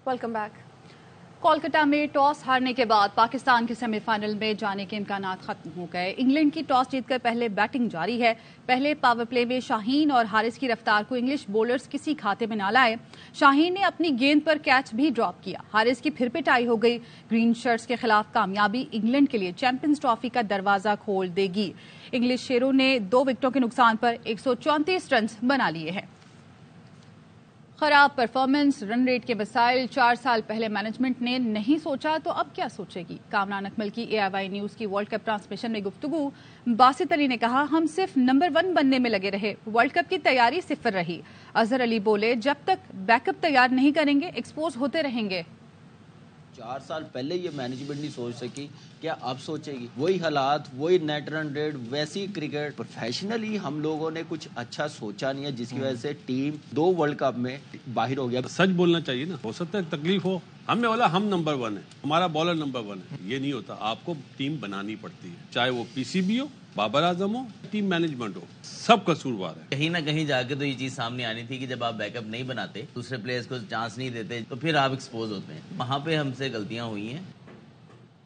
Welcome back. Kolkata में toss हारने के बाद पाकिस्तान के सेमीफाइनल में जाने के इम्कानात खत्म हो गए। इंग्लैंड की टॉस जीतकर पहले बैटिंग जारी है। पहले पावर प्ले में शाहीन और हारिस की रफ्तार को इंग्लिश बॉलर्स किसी खाते में ना लाए। शाहीन ने अपनी गेंद पर कैच भी ड्रॉप किया। हारिस की फिर पिटाई हो गई। ग्रीन शर्ट्स के खिलाफ कामयाबी इंग्लैंड के लिए चैंपियंस ट्रॉफी का दरवाजा खोल देगी। इंग्लिश शेरों ने 2 विकेटों के नुकसान पर 134 रन बना लिए हैं। खराब परफॉर्मेंस, रन रेट के मसाइल 4 साल पहले मैनेजमेंट ने नहीं सोचा तो अब क्या सोचेगी। कामरान अकमल की AIY न्यूज की वर्ल्ड कप ट्रांसमिशन में गुफ्तगू। बासित अली ने कहा, हम सिर्फ नंबर 1 बनने में लगे रहे, वर्ल्ड कप की तैयारी सिफर रही। अजहर अली बोले, जब तक बैकअप तैयार नहीं करेंगे एक्सपोज होते रहेंगे। 4 साल पहले ये मैनेजमेंट नहीं सोच सकी, क्या अब सोचेगी? वही हालात, वही नेट रन रेट, वैसी क्रिकेट। प्रोफेशनली हम लोगों ने कुछ अच्छा सोचा नहीं है, जिसकी वजह से टीम 2 वर्ल्ड कप में बाहर हो गया। सच बोलना चाहिए ना, हो सकता है तकलीफ हो। हमने बोला हम नंबर 1 है, हमारा बॉलर नंबर 1 है, ये नहीं होता। आपको टीम बनानी पड़ती है, चाहे वो PCB हो, बाबर आजम हो, टीम मैनेजमेंट हो, सब कसूरवार है। कहीं ना कहीं जाके तो ये चीज सामने आनी थी कि जब आप बैकअप नहीं बनाते, दूसरे प्लेयर्स को चांस नहीं देते, तो फिर आप एक्सपोज होते हैं। वहां पे हमसे गलतियां हुई हैं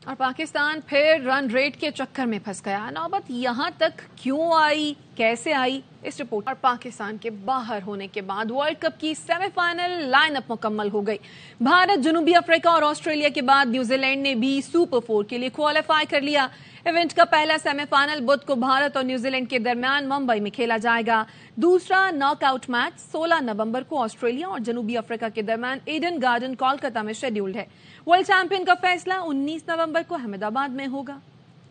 और पाकिस्तान फिर रन रेट के चक्कर में फंस गया। नौबत यहां तक क्यों आई, कैसे आई, इस रिपोर्ट। और पाकिस्तान के बाहर होने के बाद वर्ल्ड कप की सेमीफाइनल लाइनअप मुकम्मल हो गई। भारत, जनूबी अफ्रीका और ऑस्ट्रेलिया के बाद न्यूजीलैंड ने भी सुपर 4 के लिए क्वालिफाई कर लिया। इवेंट का पहला सेमीफाइनल बुध को भारत और न्यूजीलैंड के दरमियान मुंबई में खेला जाएगा। दूसरा नॉकआउट मैच 16 नवंबर को ऑस्ट्रेलिया और जनूबी अफ्रीका के दरमियान ईडन गार्डन कोलकाता में शेड्यूल्ड है। वर्ल्ड चैंपियन का फैसला 19 नवंबर को अहमदाबाद में होगा।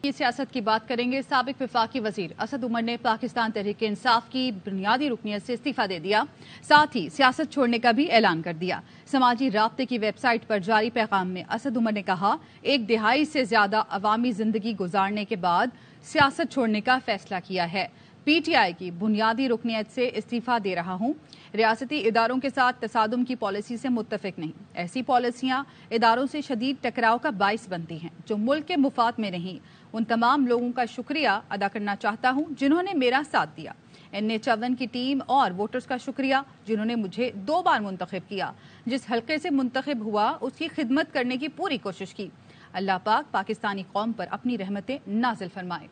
की सियासत की बात करेंगे। साबिक वफाकी वजीर असद उमर ने पाकिस्तान तहरीक इंसाफ की बुनियादी रुकनियत से इस्तीफा दे दिया। साथ ही सियासत छोड़ने का भी ऐलान कर दिया। समाजी राब्ते की वेबसाइट पर जारी पैगाम में असद उमर ने कहा, 1 दिहाई से ज्यादा अवामी जिंदगी गुजारने के बाद सियासत छोड़ने का फैसला किया है। PTI की बुनियादी रुकनियत से इस्तीफा दे रहा हूं। रियासती इदारों के साथ तसादुम की पॉलिसी से मुत्तफिक नहीं। ऐसी पॉलिसियां इदारों से शदीद टकराव का बाइस बनती हैं जो मुल्क के मुफाद में नहीं। उन तमाम लोगों का शुक्रिया अदा करना चाहता हूं जिन्होंने मेरा साथ दिया। NA51 की टीम और वोटर्स का शुक्रिया जिन्होंने मुझे 2 बार मुंतखब किया। जिस हल्के से मुंतखब हुआ उसकी खिदमत करने की पूरी कोशिश की। अल्लाह पाक पाकिस्तानी कौम पर अपनी रहमतें नाजिल फरमाए।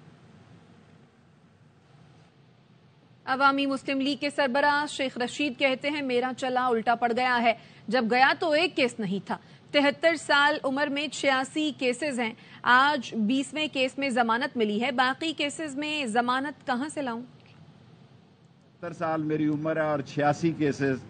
अवामी मुस्लिम लीग के सरबराह शेख रशीद कहते हैं, मेरा चला उल्टा पड़ गया है। जब गया तो 1 केस नहीं था। 73 साल उम्र में 86 केसेस हैं। आज 20वें केस में जमानत मिली है। बाकी केसेस में जमानत कहां से लाऊं? 70 साल मेरी उम्र है और 86 केसेस।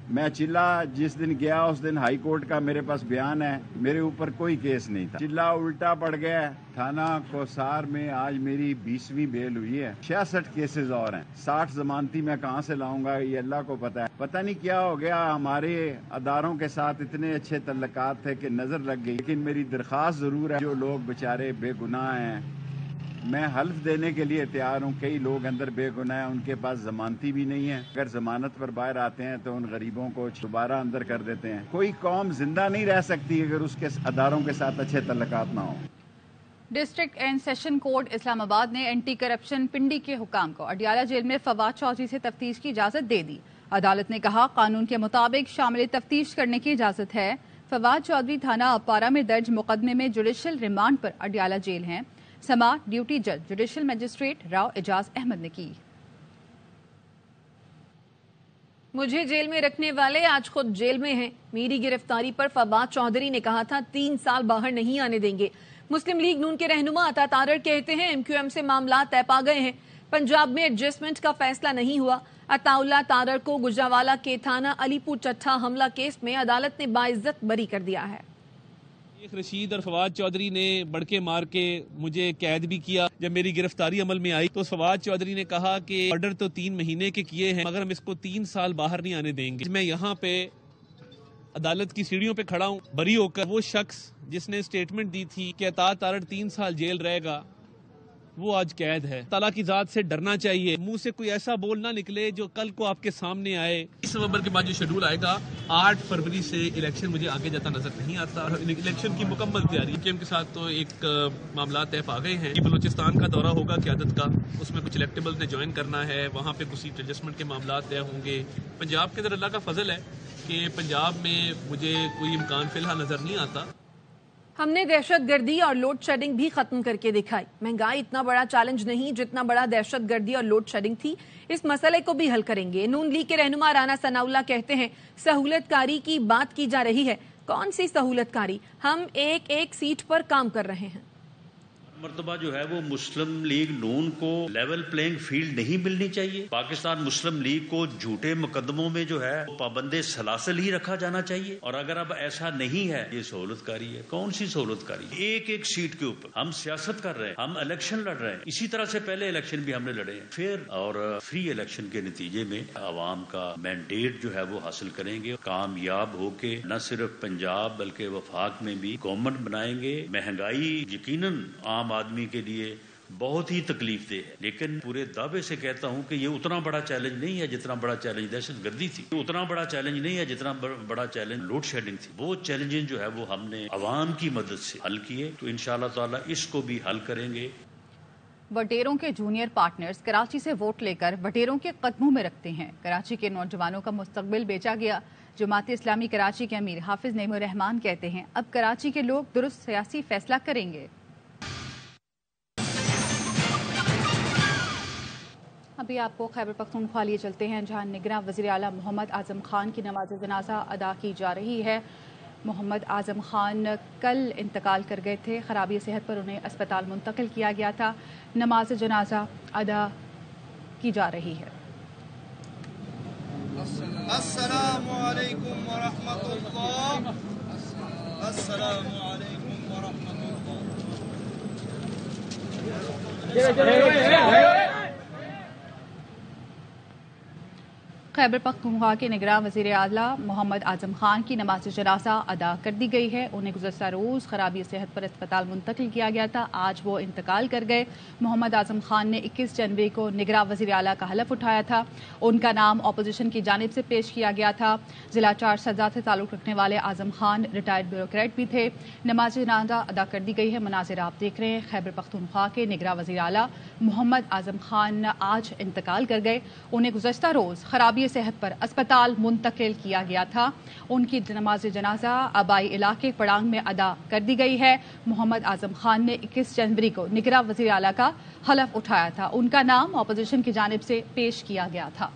मैं चिल्ला जिस दिन गया उस दिन हाई कोर्ट का मेरे पास बयान है, मेरे ऊपर कोई केस नहीं था। चिल्ला उल्टा पड़ गया। थाना कोसार में आज मेरी 20वीं बेल हुई है। 66 केसेस और हैं। 60 जमानती मैं कहां से लाऊंगा ये अल्लाह को पता है। पता नहीं क्या हो गया, हमारे अदारों के साथ इतने अच्छे तल्लुकात थे कि नजर लग गई। लेकिन मेरी दरख्वास्त जरूर है, जो लोग बेचारे बेगुनाह हैं मैं हल्फ देने के लिए तैयार हूँ। कई लोग अंदर बेगुनाह हैं, उनके पास जमानती भी नहीं है। अगर जमानत पर बाहर आते हैं तो उन गरीबों को दोबारा अंदर कर देते हैं। कोई कौम जिंदा नहीं रह सकती अगर उसके अदारों के साथ अच्छे तल्लुकात ना हो। District and session court Islamabad ने एंटी करप्शन पिंडी के हुकाम को अडियाला जेल में फवाद चौधरी से तफ्तीश की इजाजत दे दी। अदालत ने कहा, कानून के मुताबिक शामिल तफ्तीश करने की इजाजत है। फवाद चौधरी थाना अपारा में दर्ज मुकदमे में जुडिशल रिमांड पर अडियाला जेल हैं। समा ड्यूटी जज जुडिशल मजिस्ट्रेट राव एजाज अहमद ने की। मुझे जेल में रखने वाले आज खुद जेल में हैं। मेरी गिरफ्तारी पर फवाद चौधरी ने कहा था 3 साल बाहर नहीं आने देंगे। मुस्लिम लीग नून के रहनुमा अता तारड़ कहते हैं, MQM से मामला तय पा गए हैं। पंजाब में एडजस्टमेंट का फैसला नहीं हुआ। अताउल्ला तारड़ को गुजरावाला के थाना अलीपुर चट्ठा हमला केस में अदालत ने बाइज्जत बरी कर दिया है। शेख रशीद और फवाद चौधरी ने बड़के मार के मुझे कैद भी किया। जब मेरी गिरफ्तारी अमल में आई तो फवाद चौधरी ने कहा कि ऑर्डर तो 3 महीने के किए हैं मगर हम इसको 3 साल बाहर नहीं आने देंगे। मैं यहाँ पे अदालत की सीढ़ियों पे खड़ा हूँ बरी होकर। वो शख्स जिसने स्टेटमेंट दी थी कि अता तारड़ 3 साल जेल रहेगा, वो आज कैद है। ताला की जात से डरना चाहिए। मुंह से कोई ऐसा बोल ना निकले जो कल को आपके सामने आए। 20 नवंबर के बाद जो शेड्यूल आएगा, 8 फरवरी से इलेक्शन मुझे आगे जाता नजर नहीं आता। इलेक्शन की मुकम्मल तैयारी के साथ तो एक मामला तय पा गए हैं। बलूचिस्तान का दौरा होगा क़यादत का, उसमें कुछ इलेक्टेबल्स ने ज्वाइन करना है। वहाँ पे कुछ सीट एडजस्टमेंट के मामला तय होंगे। पंजाब के अंदर अल्लाह का फजल है کہ पंजाब में मुझे कोई इम्कान फिलहाल नजर नहीं आता। हमने दहशत गर्दी और लोड शेडिंग भी खत्म करके दिखाई। महंगाई इतना बड़ा चैलेंज नहीं जितना बड़ा दहशत गर्दी और लोड शेडिंग थी। इस मसले को भी हल करेंगे। नून लीग के रहनुमा राना सनाउल्लाह कहते हैं सहूलतकारी की बात की जा रही है। कौन सी सहूलतकारी? हम एक एक सीट पर काम कर रहे हैं। मर्तबा जो है वो मुस्लिम लीग नून को लेवल प्लेइंग फील्ड नहीं मिलनी चाहिए। पाकिस्तान मुस्लिम लीग को झूठे मुकदमों में जो है पाबंदे सलासल ही रखा जाना चाहिए। और अगर अब ऐसा नहीं है, ये सहूलतकारी है। कौन सी सहूलतकारी? एक एक सीट के ऊपर हम सियासत कर रहे हैं, हम इलेक्शन लड़ रहे हैं। इसी तरह से पहले इलेक्शन भी हमने लड़े हैं। फेयर और फ्री इलेक्शन के नतीजे में आवाम का मैंडेट जो है वो हासिल करेंगे। कामयाब होके न सिर्फ पंजाब बल्कि वफाक में भी गवर्नमेंट बनाएंगे। महंगाई यकीनन आम आदमी के लिए बहुत ही तकलीफ दे है, लेकिन पूरे दावे से कहता हूं कि ये उतना बड़ा चैलेंज नहीं है जितना बड़ा चैलेंज दहशत गर्दी थी। उतना बड़ा चैलेंज नहीं है जितना बड़ा चैलेंज लोड शेडिंग थी। वो चैलेंजेस जो है वो हमने अवाम की मदद से हल किए, तो इंशाअल्लाह ताला इसको भी हल करेंगे। वटेरों के जूनियर पार्टनर्स कराची से वोट लेकर वटेरों के कदमों में रखते हैं। कराची के नौजवानों का मुस्तकबिल बेचा गया। जमात इस्लामी कराची के अमीर हाफिज नईमुर रहमान कहते हैं अब कराची के लोग दुरुस्त सियासी फैसला करेंगे। अभी आपको खैबर पख्तूनख्वा लिए चलते हैं, जहां निगरान वज़ीर आला मोहम्मद आज़म खान की नमाज जनाजा अदा की जा रही है। मोहम्मद आज़म खान कल इंतकाल कर गए थे। खराबी सेहत पर उन्हें अस्पताल मुंतकिल किया गया था। नमाज जनाजा अदा की जा रही है। अस्सलामु अलैकुम व रहमतुल्लाह। अस्सलामु अलैकुम व रहमतुल्लाह। खैबर पख्तूनख्वा के निगरान वज़ीर आला मोहम्मद आज़म खान की नमाज जनाजा अदा कर दी गई है। उन्हें गुज़श्ता रोज़ खराबी सेहत पर अस्पताल मुंतकिल किया गया था। आज वो इंतकाल कर गए। मोहम्मद आज़म खान ने 21 जनवरी को निगरान वज़ीर आला का हलफ उठाया था। उनका नाम अपोजिशन की जानिब से पेश किया गया था। जिला चार सजा से ताल्लुक़ रखने वाले आज़म खान रिटायर्ड ब्यूरोक्रेट भी थे। नमाज जनाजा अदा कर दी गई है। मनाज़िर आप देख रहे हैं। खैबर पख्तूनख्वा के निगरान वज़ीर आला मोहम्मद आज़म खान आज इंतकाल कर गए। उन्हें गुज़श्ता रोज़ खराबी सेहत पर अस्पताल मुंतकिल किया गया था। उनकी नमाज जनाजा आबाई इलाके पड़ांग में अदा कर दी गई है। मोहम्मद आज़म खान ने 21 जनवरी को निगरान वज़ीर आला का हलफ उठाया था। उनका नाम अपोजिशन की जानिब से पेश किया गया था।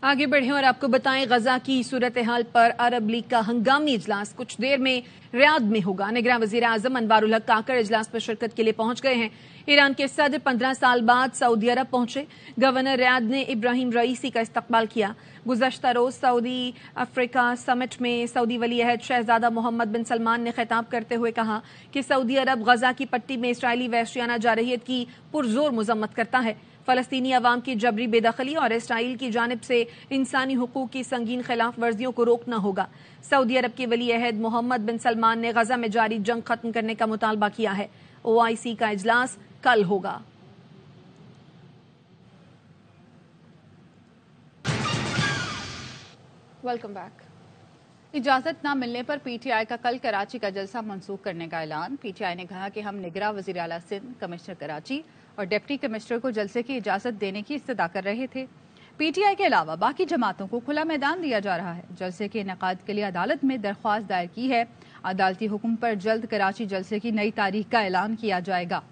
आगे बढ़ें और आपको बताएं गजा की सूरत हाल पर अरब लीग का हंगामी इजलास कुछ देर में रियाद में होगा। निगरान वज़ीर आज़म अनवारुल हक काकड़ इजलास पर शिरकत के लिए पहुंच गए हैं। ईरान के सदर 15 साल बाद सऊदी अरब पहुंचे। गवर्नर रियाद ने इब्राहिम रईसी का इस्तकबाल किया। गुज़श्ता रोज सऊदी अफ्रीका समिट में सऊदी वली अहद शहजादा मोहम्मद बिन सलमान ने खिताब करते हुए कहा कि सऊदी अरब गजा की पट्टी में इसराइली वहशियाना जारहियत की पुरजोर मजम्मत करता है। फलस्तीनी अवाम की जबरी बेदखली और इसराइल की जानिब से इंसानी हुकूक की संगीन खिलाफ वर्जियों को रोकना होगा। सऊदी अरब के वली अहद मोहम्मद बिन सलमान ने गजा में जारी जंग खत्म करने का मुतालबा किया है। OIC का इजलास कल होगा। Welcome back. इजाजत न मिलने पर PTI का कल कराची का जलसा मंसूख करने का ऐलान। PTI ने कहा कि हम निगरान वज़ीर आला सिंध, कमिश्नर कराची और डिप्टी कमिश्नर को जलसे की इजाजत देने की इस्तदा कर रहे थे। PTI के अलावा बाकी जमातों को खुला मैदान दिया जा रहा है। जलसे के इनेकाद के लिए अदालत में दरख्वास्त दायर की है। अदालती हुक्म पर जल्द कराची जलसे की नई तारीख का ऐलान किया जाएगा।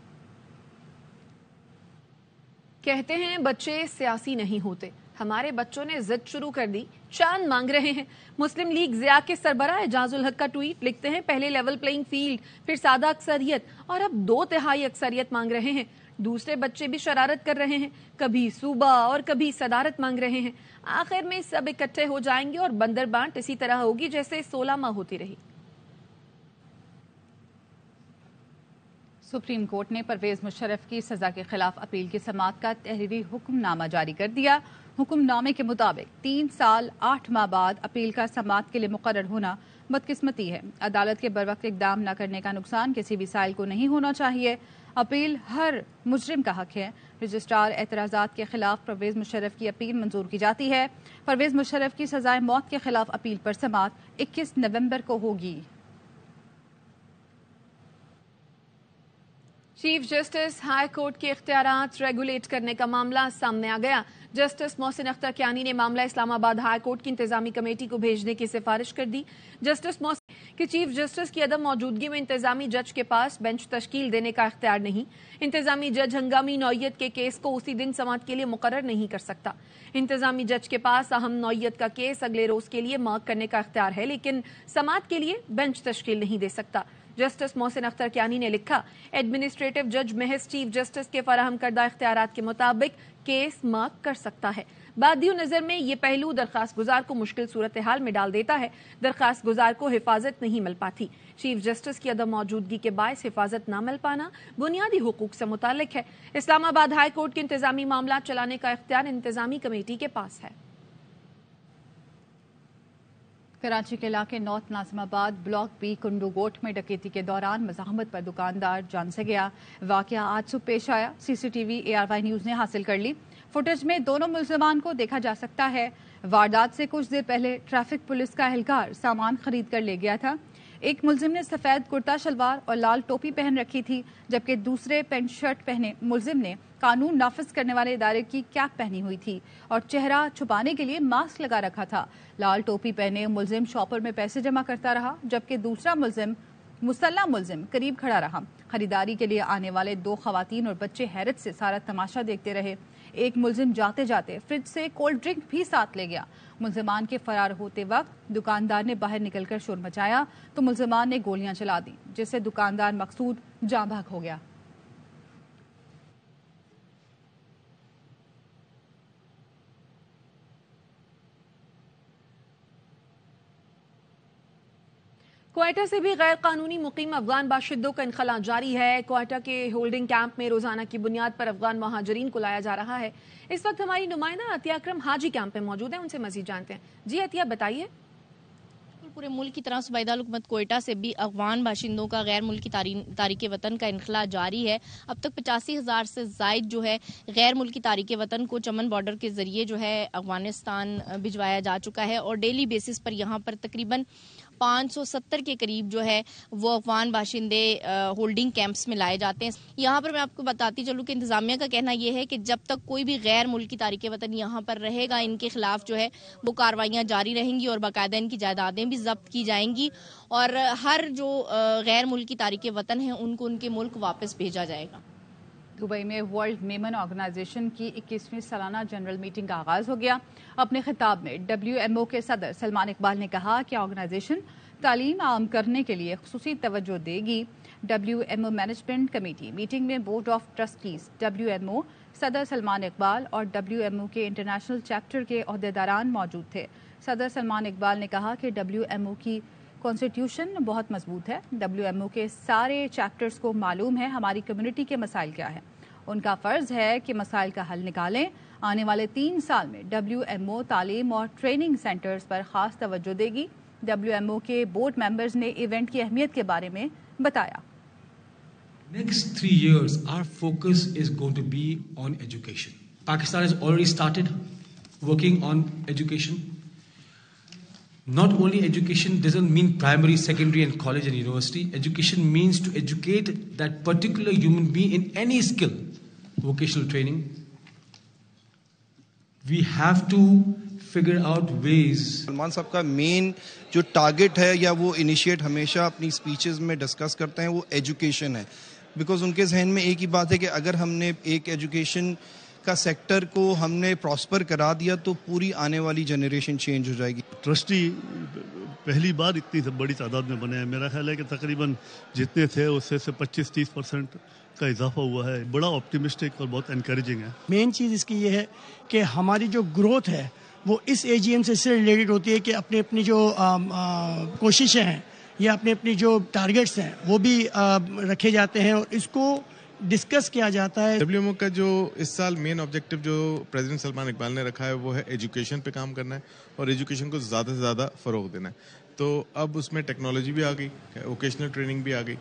कहते हैं बच्चे सियासी नहीं होते। हमारे बच्चों ने जिद शुरू कर दी, चांद मांग रहे हैं। मुस्लिम लीग ज़िया के सरबराह एजाजुल हक का ट्वीट। लिखते हैं पहले लेवल प्लेइंग फील्ड, फिर सादा अक्सरियत और अब 2/3 अक्सरियत मांग रहे हैं। दूसरे बच्चे भी शरारत कर रहे हैं, कभी सूबा और कभी सदारत मांग रहे हैं। आखिर में सब इकट्ठे हो जाएंगे और बंदर बांट इसी तरह होगी जैसे 16 माह होती रही। सुप्रीम कोर्ट ने परवेज मुशर्रफ की सजा के खिलाफ अपील की समाअत का तहरीरी हुक्मनामा जारी कर दिया। हुक्मनामे के मुताबिक 3 साल 8 माह बाद अपील का समाअत के लिए मुकर्रर होना बदकिस्मती है। अदालत के बरवक्त इकदाम न करने का नुकसान किसी भी साइल को नहीं होना चाहिए। अपील हर मुजरिम का हक है। रजिस्ट्रार एतराज़ात के खिलाफ परवेज मुशर्रफ की अपील मंजूर की जाती है। परवेज मुशर्रफ की सजाए मौत के खिलाफ अपील पर समाअत 21 नवंबर को होगी। चीफ जस्टिस हाई कोर्ट के इख्तियारात रेगुलेट करने का मामला सामने आ गया। जस्टिस मोहसिन अख्तर कियानी ने मामला इस्लामाबाद हाई कोर्ट की इंतजामी कमेटी को भेजने की सिफारिश कर दी। जस्टिस मोहसिन कि चीफ जस्टिस की अदम मौजूदगी में इंतजामी जज के पास बेंच तश्कील देने का इख्तियार नहीं। इंतजामी जज हंगामी नौयत के केस को उसी दिन समाअत के लिए मुकर्रर नहीं कर सकता। इंतजामी जज के पास अहम नौयत का केस अगले रोज के लिए मार्क करने का इख्तियार है, लेकिन समाअत के लिए बेंच तश्कील नहीं दे सकता। जस्टिस मोहसिन अख्तर कियानी ने लिखा, एडमिनिस्ट्रेटिव जज महज चीफ जस्टिस के फराहम करदा इख्तियारात के मुताबिक केस मार्क कर सकता है। बादियो नजर में ये पहलू दरखास्त गुजार को मुश्किल सूरत हाल में डाल देता है। दरखास्त गुजार को हिफाजत नहीं मिल पाती। चीफ जस्टिस की अदम मौजूदगी के बायस हिफाजत न मिल पाना बुनियादी हुकूक से मुताल्लिक है। इस्लामाबाद हाई कोर्ट के इंतजामी मामला चलाने का इख्तियार इंतजामी कमेटी के पास है। कराची के इलाके नॉर्थ नाजिमाबाद ब्लॉक बी कुंडूगोट में डकैती के दौरान मज़ाहमत पर दुकानदार जान से गया। वाकया आज सुबह पेश आया। सीसीटीवी ARY न्यूज़ ने हासिल कर ली। फुटेज में दोनों मुल्ज़िमान को देखा जा सकता है। वारदात से कुछ देर पहले ट्रैफिक पुलिस का एहलकार सामान खरीद कर ले गया था। एक मुल्जिम ने सफ़ेद कुर्ता शलवार और लाल टोपी पहन रखी थी, जबकि दूसरे पेंट शर्ट पहने मुल्जिम ने कानून नाफिज करने वाले इदारे की कैप पहनी हुई थी और चेहरा छुपाने के लिए मास्क लगा रखा था। लाल टोपी पहने मुल्जिम शॉपर में पैसे जमा करता रहा, जबकि दूसरा मुसल्ला मुल्जिम करीब खड़ा रहा। खरीदारी के लिए आने वाले 2 खवातीन और बच्चे हैरत से सारा तमाशा देखते रहे। एक मुल्जिम जाते जाते फ्रिज से कोल्ड ड्रिंक भी साथ ले गया। मुल्जिमान के फरार होते वक्त दुकानदार ने बाहर निकलकर शोर मचाया तो मुल्जिमान ने गोलियां चला दी, जिससे दुकानदार मकसूद जाँ भाग हो गया। क्वेटा से भी गैर कानूनी मुकीम अफगान बाशिंदों का इनखला जारी है। क्वेटा के होल्डिंग कैंप में रोजाना की बुनियाद पर अफगान महाजरीन को लाया जा रहा है। इस वक्त हमारी नुमाइंदा अतिया अकरम हाजी कैंप में मौजूद है, उनसे मजीद जानते हैं। जी अतिया, बताइए। पूरे मुल्क की तरह सूबाई दारुल हुकूमत क्वेटा से भी अफगान बाशिंदों का गैर मुल्की तारीके वतन का इनखला जारी है। अब तक 85,000 से जायद जो है गैर मुल्की तारीके वतन को चमन बॉर्डर के जरिए जो है अफगानिस्तान भिजवाया जा चुका है और डेली बेसिस पर यहाँ पर तकरीबन 570 के करीब जो है वो अफगान बाशिंदे होल्डिंग कैंप्स में लाए जाते हैं। यहाँ पर मैं आपको बताती चलूँ कि इंतजामिया का कहना यह है कि जब तक कोई भी गैर मुल्की तारीके वतन यहाँ पर रहेगा, इनके खिलाफ जो है वो कार्रवाइयाँ जारी रहेंगी और बाकायदा इनकी जायदादें भी जब्त की जाएंगी और हर जो गैर मुल्की तारीके वतन हैं उनको उनके मुल्क वापस भेजा जाएगा। दुबई में वर्ल्ड मेमन ऑर्गेनाइजेशन की 21वीं सालाना जनरल मीटिंग का आगाज हो गया। अपने खिताब में WMO के सदर सलमान इकबाल ने कहा कि ऑर्गेनाइजेशन तालीम आम करने के लिए खुसूसी तवज्जो देगी। WMO मैनेजमेंट कमेटी मीटिंग में बोर्ड ऑफ ट्रस्टीज WMO, सदर सलमान इकबाल और WMO के इंटरनेशनल चैप्टर के ओहदेदारान मौजूद थे। सदर सलमान इकबाल ने कहा कि WMO की कॉन्स्टिट्यूशन बहुत मजबूत है। WMO के सारे चैप्टर्स को मालूम है हमारी कम्युनिटी के मसाइल क्या है। उनका फ़र्ज़ है कि मसाइल का हल निकालें। आने वाले 3 साल में WMO तालीम और ट्रेनिंग सेंटर्स पर ख़ास तवज्जो देगी। WMO के बोर्ड मेंबर्स ने इवेंट की अहमियत के बारे में बताया। Next 3 years, our focus is going to be on education. Pakistan has already started working on education. Not only education doesn't mean primary, secondary and college and university. Education means to educate that particular human being in any skill, vocational training. We have to figure out ways. Salman साहब का main जो target है या वो initiate हमेशा अपनी speeches में discuss करते हैं वो एजुकेशन है। बिकॉज उनके जहन में एक ही बात है कि अगर हमने एक एजुकेशन का सेक्टर को हमने प्रॉस्पर करा दिया तो पूरी आने वाली जनरेशन चेंज हो जाएगी। ट्रस्टी पहली बार इतनी बड़ी तादाद में बने हैं। मेरा ख्याल है कि तकरीबन जितने थे उससे 25-30% का इजाफा हुआ है। बड़ा ऑप्टिमिस्टिक और बहुत एनकरेजिंग है। मेन चीज़ इसकी ये है कि हमारी जो ग्रोथ है वो इस AGM से इससे रिलेटेड होती है कि अपनी अपनी जो कोशिशें हैं या अपनी अपनी जो टारगेट्स हैं वो भी रखे जाते हैं और इसको डिस्कस किया जाता है। WMO का जो इस साल मेन ऑब्जेक्टिव जो प्रेसिडेंट सलमान इकबाल ने रखा है वो है एजुकेशन पे काम करना है और एजुकेशन को ज़्यादा से ज़्यादा फ़रोग देना है। तो अब उसमें टेक्नोलॉजी भी आ गई, वोकेशनल ट्रेनिंग भी आ गई।